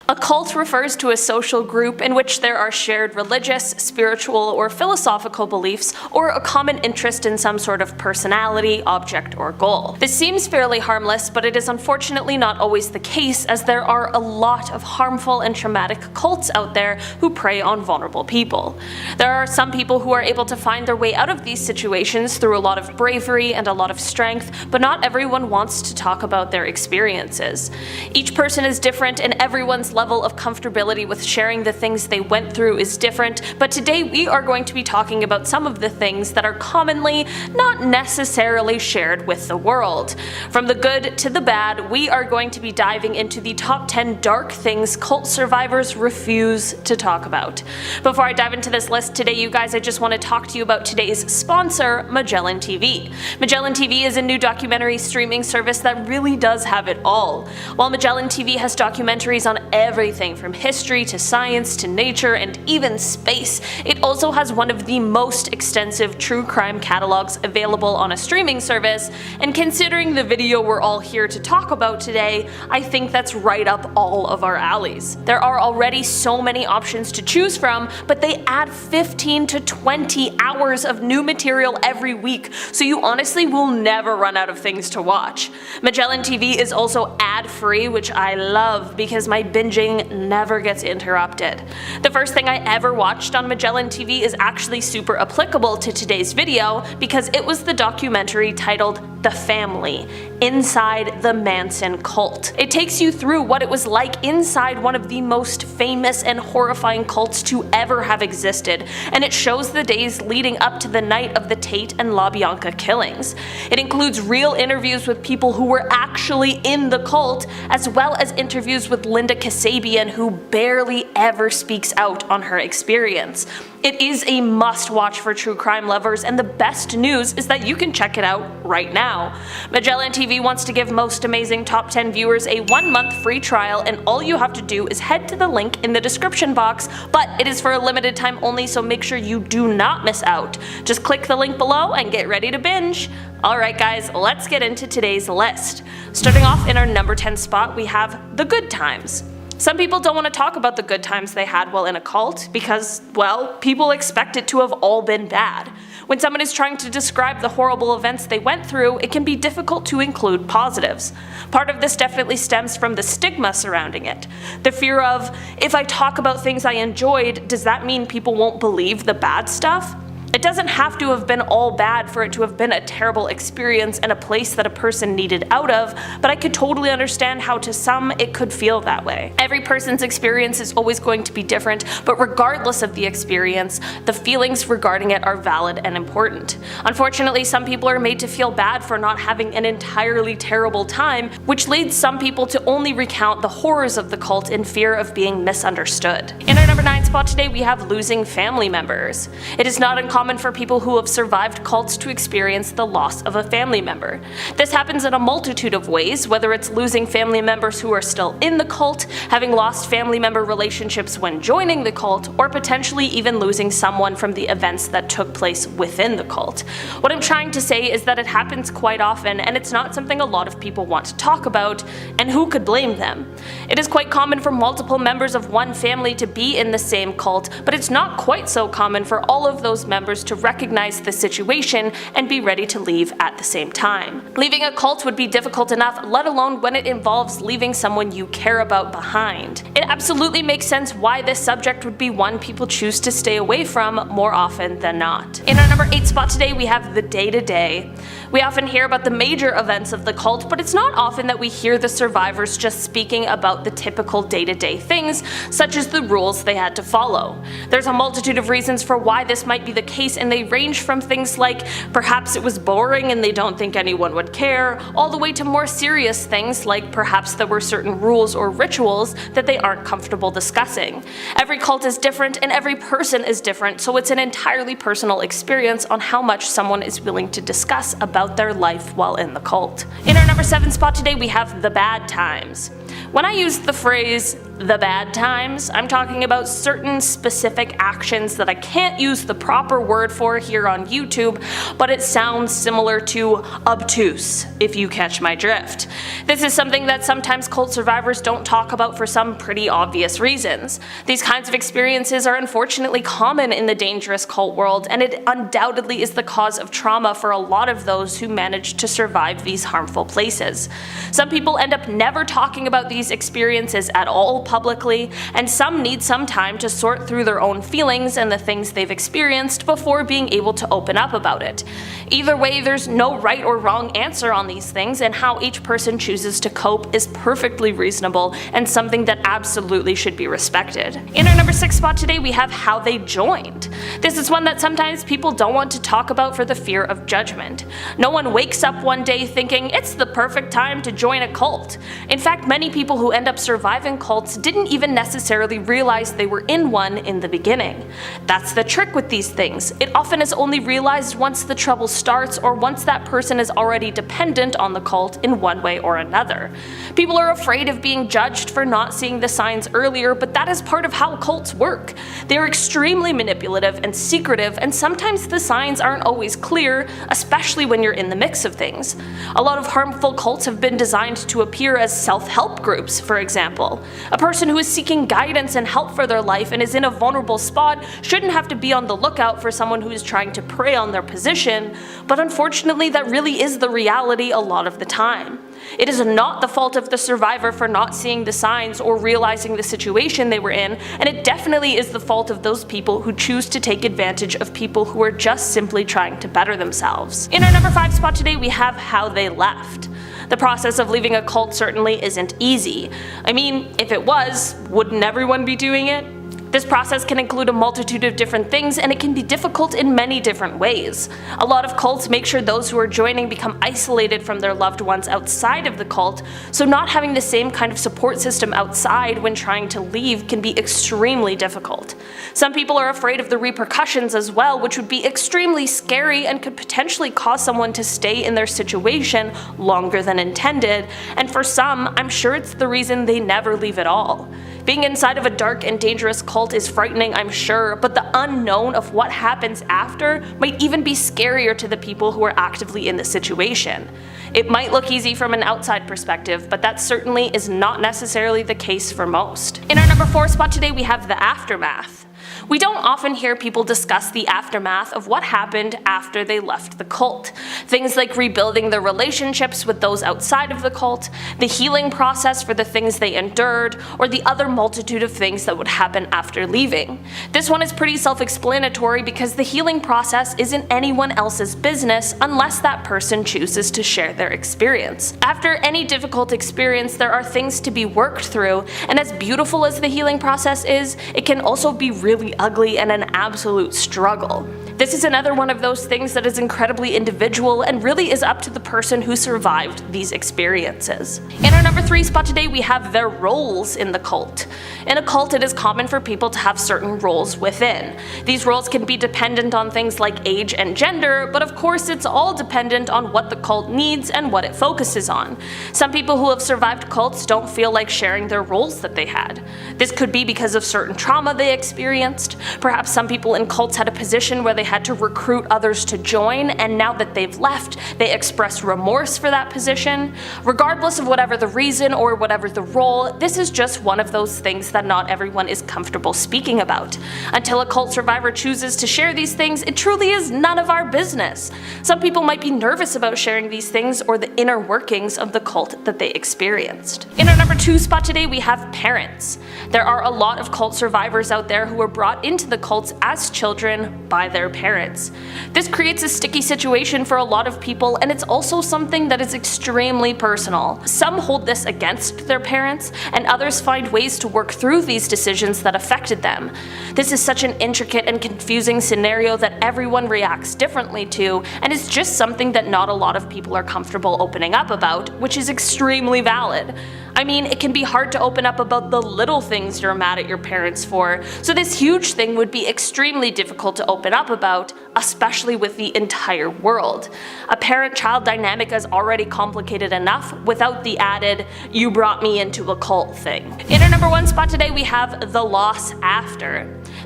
A cult refers to a social group in which there are shared religious, spiritual, or philosophical beliefs, or a common interest in some sort of personality, object, or goal. This seems fairly harmless, but it is unfortunately not always the case, as there are a lot of harmful and traumatic cults out there who prey on vulnerable people. There are some people who are able to find their way out of these situations through a lot of bravery and a lot of strength, but not everyone wants to talk about their experiences. Each person is different, and everyone's level of comfortability with sharing the things they went through is different, but today we are going to be talking about some of the things that are commonly not necessarily shared with the world. From the good to the bad, we are going to be diving into the top 10 dark things cult survivors refuse to talk about. Before I dive into this list today, you guys, I just want to talk to you about today's sponsor, Magellan TV. Magellan TV is a new documentary streaming service that really does have it all. While Magellan TV has documentaries on everything from history to science to nature and even space, it also has one of the most extensive true crime catalogs available on a streaming service, and considering the video we're all here to talk about today, I think that's right up all of our alleys. There are already so many options to choose from, but they add 15 to 20 hours of new material every week, so you honestly will never run out of things to watch. Magellan TV is also ad-free, which I love because my binging never gets interrupted. The first thing I ever watched on Magellan TV is actually super applicable to today's video because it was the documentary titled The Family: Inside the Manson Cult. It takes you through what it was like inside one of the most famous and horrifying cults to ever have existed, and it shows the days leading up to the night of the Tate and LaBianca killings. It includes real interviews with people who were actually in the cult, as well as interviews with Linda Kasabian, who barely ever speaks out on her experience. It is a must-watch for true crime lovers, and the best news is that you can check it out right now. Magellan TV wants to give Most Amazing Top 10 viewers a 1-month free trial, and all you have to do is head to the link in the description box, but it is for a limited time only, so make sure you do not miss out. Just click the link below and get ready to binge. Alright guys, let's get into today's list. Starting off in our number 10 spot, we have the good times. Some people don't want to talk about the good times they had while in a cult because, well, people expect it to have all been bad. When someone is trying to describe the horrible events they went through, it can be difficult to include positives. Part of this definitely stems from the stigma surrounding it. The fear of, if I talk about things I enjoyed, does that mean people won't believe the bad stuff? It doesn't have to have been all bad for it to have been a terrible experience and a place that a person needed out of, but I could totally understand how to some it could feel that way. Every person's experience is always going to be different, but regardless of the experience, the feelings regarding it are valid and important. Unfortunately, some people are made to feel bad for not having an entirely terrible time, which leads some people to only recount the horrors of the cult in fear of being misunderstood. In our number 9 spot today, we have losing family members. It is not uncommon for people who have survived cults to experience the loss of a family member. This happens in a multitude of ways, whether it's losing family members who are still in the cult, having lost family member relationships when joining the cult, or potentially even losing someone from the events that took place within the cult. What I'm trying to say is that it happens quite often, and it's not something a lot of people want to talk about, and who could blame them? It is quite common for multiple members of one family to be in the same cult, but it's not quite so common for all of those members to recognize the situation and be ready to leave at the same time. Leaving a cult would be difficult enough, let alone when it involves leaving someone you care about behind. It absolutely makes sense why this subject would be one people choose to stay away from more often than not. In our number 8 spot today, we have the day-to-day. We often hear about the major events of the cult, but it's not often that we hear the survivors just speaking about the typical day-to-day things, such as the rules they had to follow. There's a multitude of reasons for why this might be the case, and they range from things like perhaps it was boring and they don't think anyone would care, all the way to more serious things like perhaps there were certain rules or rituals that they aren't comfortable discussing. Every cult is different and every person is different, so it's an entirely personal experience on how much someone is willing to discuss about their life while in the cult. In our number 7 spot today, we have the bad times. When I use the phrase the bad times, I'm talking about certain specific actions that I can't use the proper word for here on YouTube, but it sounds similar to obtuse, if you catch my drift. This is something that sometimes cult survivors don't talk about for some pretty obvious reasons. These kinds of experiences are unfortunately common in the dangerous cult world, and it undoubtedly is the cause of trauma for a lot of those who manage to survive these harmful places. Some people end up never talking about these experiences at all publicly, and some need some time to sort through their own feelings and the things they've experienced before being able to open up about it. Either way, there's no right or wrong answer on these things, and how each person chooses to cope is perfectly reasonable and something that absolutely should be respected. In our number 6 spot today, we have how they joined. This is one that sometimes people don't want to talk about for the fear of judgment. No one wakes up one day thinking it's the perfect time to join a cult. In fact, many people who end up surviving cults didn't even necessarily realize they were in one in the beginning. That's the trick with these things. It often is only realized once the trouble starts, or once that person is already dependent on the cult in one way or another. People are afraid of being judged for not seeing the signs earlier, but that is part of how cults work. They are extremely manipulative and secretive, and sometimes the signs aren't always clear, especially when you're in the mix of things. A lot of harmful cults have been designed to appear as self-help groups, for example. A person who is seeking guidance and help for their life and is in a vulnerable spot shouldn't have to be on the lookout for someone who is trying to prey on their position, but unfortunately that really is the reality a lot of the time. It is not the fault of the survivor for not seeing the signs or realizing the situation they were in, and it definitely is the fault of those people who choose to take advantage of people who are just simply trying to better themselves. In our number 5 spot today, we have how they left. The process of leaving a cult certainly isn't easy. I mean, if it was, wouldn't everyone be doing it? This process can include a multitude of different things, and it can be difficult in many different ways. A lot of cults make sure those who are joining become isolated from their loved ones outside of the cult, so not having the same kind of support system outside when trying to leave can be extremely difficult. Some people are afraid of the repercussions as well, which would be extremely scary and could potentially cause someone to stay in their situation longer than intended, and for some, I'm sure it's the reason they never leave at all. Being inside of a dark and dangerous cult is frightening, I'm sure, but the unknown of what happens after might even be scarier to the people who are actively in the situation. It might look easy from an outside perspective, but that certainly is not necessarily the case for most. In our number 4 spot today, we have the aftermath. We don't often hear people discuss the aftermath of what happened after they left the cult. Things like rebuilding their relationships with those outside of the cult, the healing process for the things they endured, or the other multitude of things that would happen after leaving. This one is pretty self-explanatory because the healing process isn't anyone else's business unless that person chooses to share their experience. After any difficult experience, there are things to be worked through, and as beautiful as the healing process is, it can also be really ugly and an absolute struggle. This is another one of those things that is incredibly individual and really is up to the person who survived these experiences. In our number 3 spot today, we have their roles in the cult. In a cult, it is common for people to have certain roles within. These roles can be dependent on things like age and gender, but of course it's all dependent on what the cult needs and what it focuses on. Some people who have survived cults don't feel like sharing their roles that they had. This could be because of certain trauma they experienced. Perhaps some people in cults had a position where they had to recruit others to join, and now that they've left, they express remorse for that position. Regardless of whatever the reason or whatever the role, this is just one of those things that not everyone is comfortable speaking about. Until a cult survivor chooses to share these things, it truly is none of our business. Some people might be nervous about sharing these things or the inner workings of the cult that they experienced. In our number 2 spot today, we have parents. There are a lot of cult survivors out there who were brought into the cults as children by their parents. This creates a sticky situation for a lot of people, and it's also something that is extremely personal. Some hold this against their parents, and others find ways to work through these decisions that affected them. This is such an intricate and confusing scenario that everyone reacts differently to, and is just something that not a lot of people are comfortable opening up about, which is extremely valid. I mean, it can be hard to open up about the little things you're mad at your parents for, so this huge thing would be extremely difficult to open up about. about, especially with the entire world. A parent-child dynamic is already complicated enough without the added, "you brought me into a cult" thing. In our number 1 spot today we have the loss after.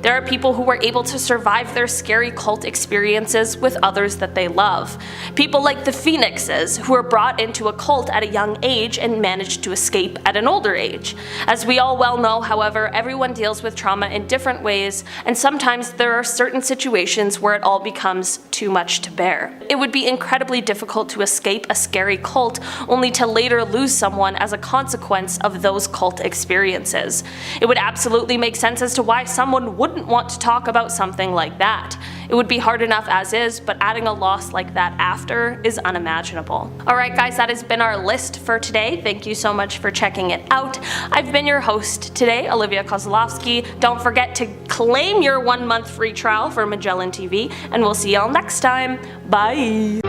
There are people who were able to survive their scary cult experiences with others that they love. People like the Phoenixes, who were brought into a cult at a young age and managed to escape at an older age. As we all well know, however, everyone deals with trauma in different ways, and sometimes there are certain situations where it all becomes too much to bear. It would be incredibly difficult to escape a scary cult only to later lose someone as a consequence of those cult experiences. It would absolutely make sense as to why someone wouldn't want to talk about something like that. It would be hard enough as is, but adding a loss like that after is unimaginable. Alright guys, that has been our list for today. Thank you so much for checking it out. I've been your host today, Olivia Kozlowski. Don't forget to claim your 1-month free trial for Magellan TV, and we'll see y'all next time. Bye!